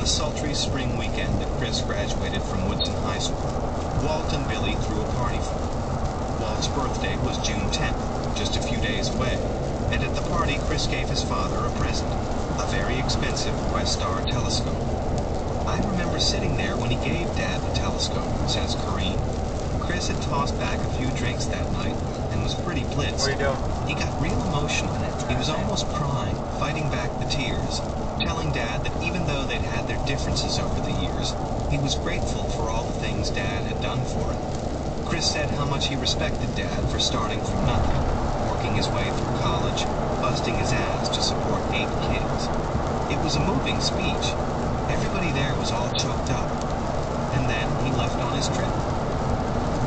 the sultry spring weekend that Chris graduated from Woodson High School, Walt and Billy threw a party for him. Walt's birthday was June 10th, just a few days away, and at the party Chris gave his father a present, a very expensive Questar telescope. I remember sitting there when he gave Dad the telescope, says Corrine. Chris had tossed back a few drinks that night and was pretty blitzed. What are you doing? He got real emotional. He was almost crying, fighting back the tears, telling Dad that even though they'd had their differences over the years, he was grateful for all the things Dad had done for him. Chris said how much he respected Dad for starting from nothing, working his way through college, busting his ass to support 8 kids. It was a moving speech. Everybody there was all choked up. And then he left on his trip.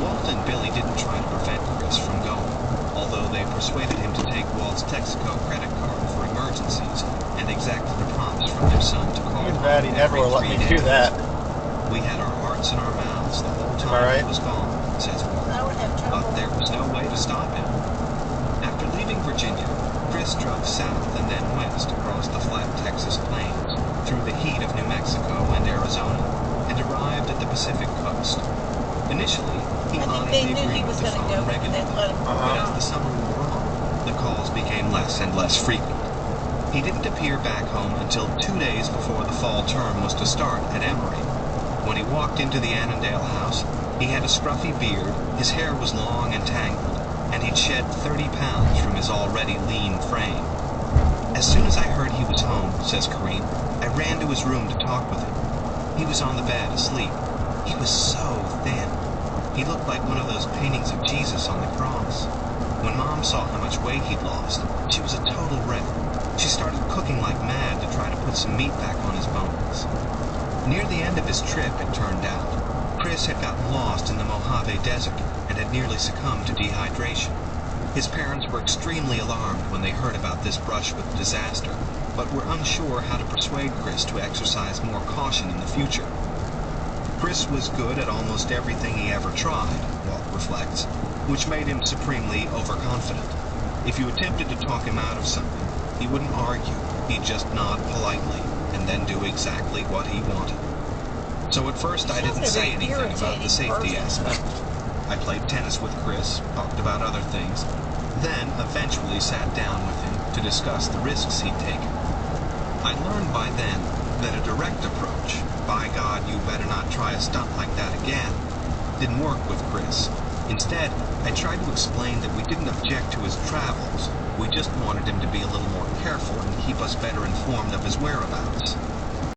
Walt and Billy didn't try to prevent Chris from going, although they persuaded him to take Walt's Texaco credit card for emergencies and exacted a promise from their son to call him He never will let me do that. We had our hearts in our mouths the whole time he was gone, says Walt, but there was no way to stop him. After leaving Virginia, Chris drove south and then west across the flat Texas plains, through the heat of New Mexico and Arizona, and arrived at the Pacific coast. Initially, he honestly agreed to phone regularly, but as the summer wore on, the calls became less and less frequent. He didn't appear back home until 2 days before the fall term was to start at Emory. When he walked into the Annandale house, he had a scruffy beard, his hair was long and tangled, and he'd shed 30 pounds from his already lean frame. As soon as I heard he was home, says Corrine, I ran to his room to talk with him. He was on the bed, asleep. He was so thin. He looked like one of those paintings of Jesus on the cross. When Mom saw how much weight he'd lost, she was a total wreck. She started cooking like mad to try to put some meat back on his bones. Near the end of his trip, it turned out, Chris had gotten lost in the Mojave Desert and had nearly succumbed to dehydration. His parents were extremely alarmed when they heard about this brush with disaster, but were unsure how to persuade Chris to exercise more caution in the future. Chris was good at almost everything he ever tried, Walt reflects, which made him supremely overconfident. If you attempted to talk him out of something, he wouldn't argue. He'd just nod politely and then do exactly what he wanted. So at first I didn't say anything about the safety aspect. I played tennis with Chris, talked about other things, then eventually sat down with him to discuss the risks he'd taken. I learned by then that a direct approach, by God, you better not try a stunt like that again, didn't work with Chris. Instead, I tried to explain that we didn't object to his travels. We just wanted him to be a little more careful and keep us better informed of his whereabouts.